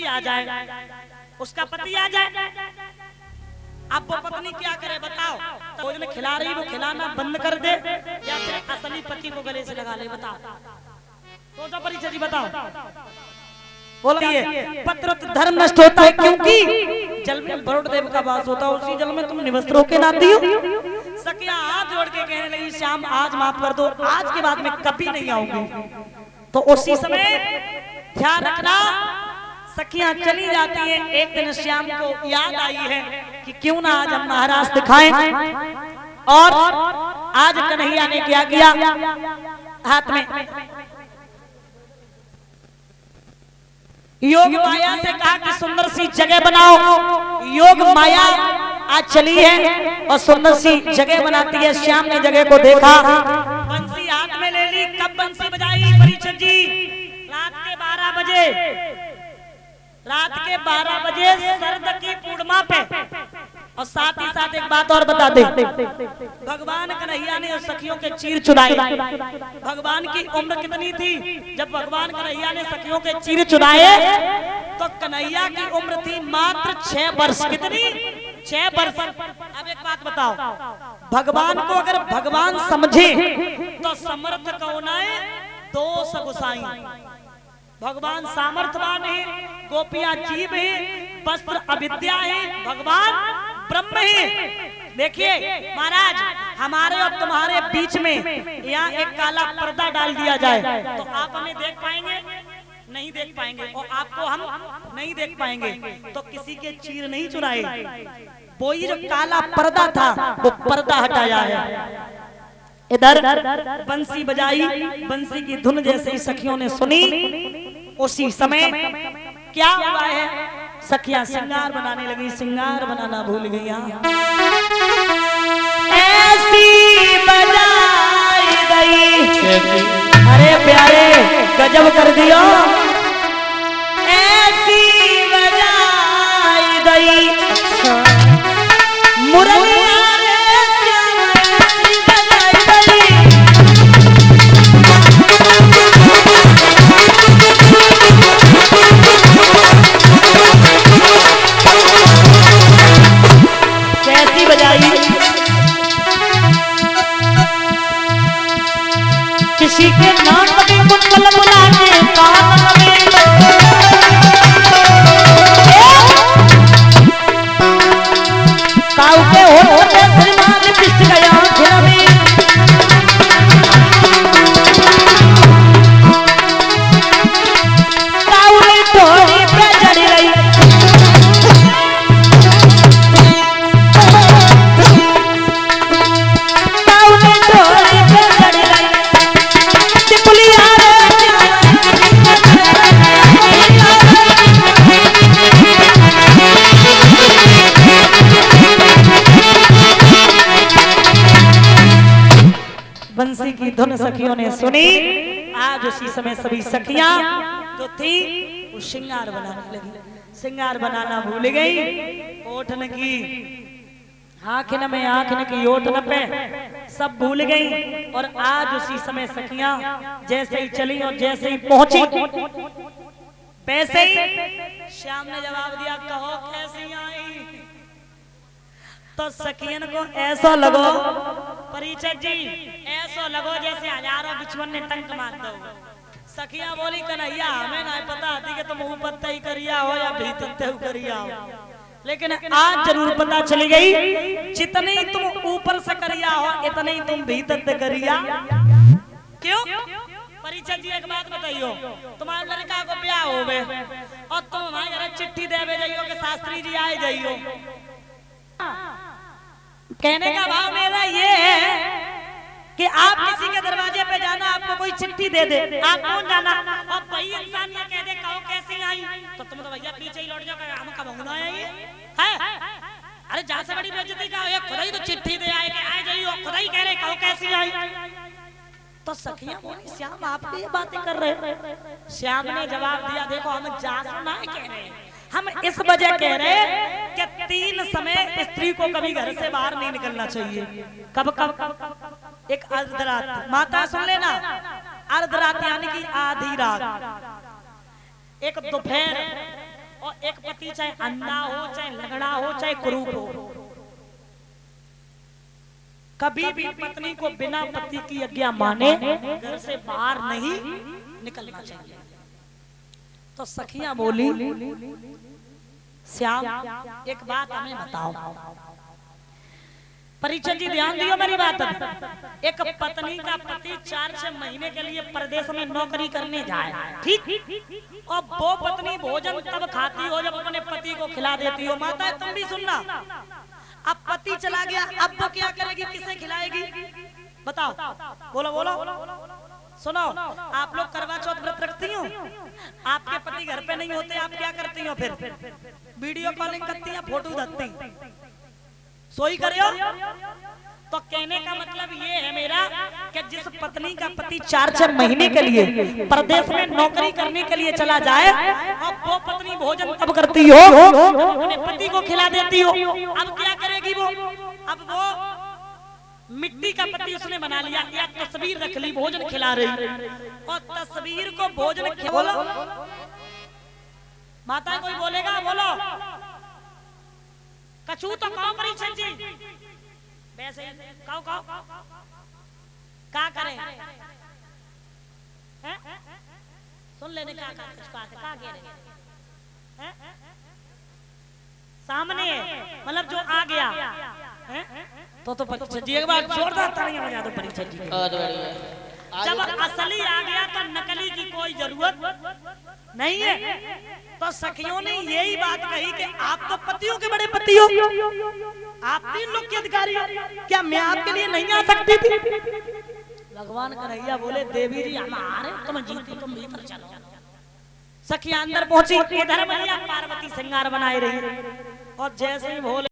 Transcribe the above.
पति आ जाए, उसका पति आ जाए, अब वो पत्नी क्या करे बताओ? तो भोजन खिला रही वो खिलाना बंद कर दे या फिर असली पति को गले से लगा ले? बताओ, सोचो परिचय जी, बताओ। बोलिए, पत्र धर्म नष्ट होता है क्योंकि जल में वरुण देव का वास होता है, उसी जल में तुम निवस्त्र होके नहाती हो। सखियां हाथ जोड़ के कहने लगी, श्याम आज माफ कर दो, आज के बाद में कभी नहीं आऊंगी। तो उसी समय ध्यान रखना, सखियां चली जाती हैं। एक दिन श्याम को याद आई है कि क्यों ना आज हम महाराज दिखाएं, और आज कन्हैया ने क्या किया, हाथ में योग माया से कहा कि सुंदर सी जगह बनाओ। योग माया आज चली है और सुंदर सी जगह बनाती है। श्याम ने जगह को देखा, बंसी हाथ में ले ली। कब बंसी बजाई परीक्षित जी? रात के 12 बजे, रात के 12 बजे शरद की पूर्णिमा पे। और साथ ही साथ एक बात और बता दे, भगवान कन्हैया ने सखियों के चीर चुराए। भगवान की उम्र कितनी थी जब भगवान कन्हैया ने सखियों के चीर चुराए? तो कन्हैया की उम्र थी मात्र 6 वर्ष। कितनी? 6 वर्ष। अब एक बात बताओ, भगवान को अगर भगवान समझे तो समर्थ कौन है? दोष गुसाई। भगवान सामर्थ्यवान है, गोपियां जीव है, वस्त्र अविद्या है, भगवान ब्रह्म है। देखिए महाराज, हमारे और तुम्हारे बीच में यहाँ एक काला पर्दा डाल दिया जाए तो आप हमें देख पाएंगे? नहीं देख पाएंगे, और आपको हम नहीं देख पाएंगे। तो किसी के चीर नहीं चुराए, वो ही जो काला पर्दा था वो पर्दा हटाया है। इधर बंसी बजाई, बंसी की धुन जैसे ही सखियों ने सुनी, उसी समय क्या हुआ है, सखियां श्रृंगार बनाने लगी। श्रृंगार बनाना भूल गई, ऐसी बजाई गई। अरे प्यारे गजब कर दिया, ऐसी बजाई गई मुरलिया किसी के नाम में कुंडल बुला के कान में काऊ के होते श्रीमान पिष्ट गया फिर में काऊ ने थोड़ी पे चढ़ रही। काऊ ने थोड़ी पे चढ़ रही। बंसी की धुन सखियों ने सुनी। आज उसी समय सभी सखियां जो थी वो श्रृंगार बनाने लगी। श्रृंगार बनाना भूल गई, ओठन की आँखन में आँखन की ओठन पे सब भूल गई। और आज उसी समय सखियां जैसे ही चली और जैसे ही पहुंची वैसे ही श्याम ने जवाब दिया, कहो कैसी आई? तो सखियन को ऐसा लगो परिचय जी, ऐसा लगो जैसे हजारों बिछुअन ने टंक मार दो। सखियां बोली, कन्हैया हमें ना पता आती कि तुम ऊपर तय करिया हो या भीतर करिया हो, लेकिन आज जरूर पता चली गई, जितने ही तुम ऊपर से करिया हो इतने ही तुम भीतर से करिया। क्यों? परिचय जी एक बात बताइयो, तुम्हारे लड़का को ब्याह हो गए और तुम हमारे घर चिट्ठी देवे जाइयो कि शास्त्री जी आए जाइयो। कहने का भाव मेरा ये है कि आप किसी के दरवाजे पे जाना, आपको कोई चिट्ठी दे दे, आप कौन जाना, और वही इंसान ये कह दे कहो कैसी आई, तो तुम तो भैया पीछे ही लौट जाओ, हम कब होना है? अरे जहाँ से बड़ी बेइज्जती का हो, खुदा ही तो चिट्ठी दे आए कि आए जाइयो, खुदा ही कह रहे कहो कैसी आई। तो सखियां बोली, श्याम आप ये बातें कर रहे? श्याम ने जवाब दिया, देखो हम जासू ना कह रहे, हम इस वजह कह रहे कि 3 समय स्त्री को कभी घर से बाहर नहीं निकलना चाहिए। कब कब? एक अर्धरात, माता सुन लेना, अर्धरात यानी कि आधी रात, एक दोपहर और एक पति चाहे अंधा हो, चाहे लंगड़ा हो, चाहे कुरूप हो, कभी भी पत्नी को बिना पति की आज्ञा माने घर से बाहर नहीं निकलना चाहिए। तो सखियां बोली, श्याम एक बात हमें बताओ। परीक्षण जी ध्यान दियो मेरी बात। एक पत्नी का पति 4-6 महीने के लिए प्रदेश में नौकरी करने जाए, ठीक, और वो पत्नी भोजन तब खाती हो जब अपने पति को खिला देती हो। माता तुम भी सुनना, अब पति चला गया, अब वो क्या करेगी, किसे खिलाएगी, बताओ, बोलो बोलो, सुनो। आप लोग करवा चौथ व्रत रखती हो, आपके पति घर पे नहीं होते, आप क्या करती हो फिर? वीडियो कॉलिंग करती हैं, फोटो धरती, सोई करियो। तो कहने का मतलब ये है मेरा कि जिस पत्नी का पति 4-4 महीने के लिए प्रदेश में नौकरी करने के लिए चला जाए और वो पत्नी भोजन तब करती हो अपने पति को खिला देती हो, अब क्या करेगी वो? अब वो मिट्टी का पति उसने बना लिया, या तस्वीर रख ली भोजन खिला रही, और तस्वीर को भोजन बोलो माता, कोई बोलेगा बोलो, कछू तो कहो परीक्षण जी, वैसे कहो क्या करें, सुन लेने का कह रहे सामने, मतलब जो आ गया तो परीक्षण जी एक बार जोरदार तालियां बजा दो परीक्षण जी। जब असली आ गया तो नकली की कोई जरूरत नहीं है। तो सखियों ने यही बात कही कि आप तो पतियों के बड़े पति हो, आप 3 लोग के अधिकारी हो, क्या मैं आपके लिए नहीं आ सकती थी? भगवान कन्हैया बोले, देवी जी हमारे तुम जीती, तुम भीतर चलो। सखियां अंदर पहुंची, इधर मैया पार्वती श्रृंगार बनाए रही, और जैसे ही भोले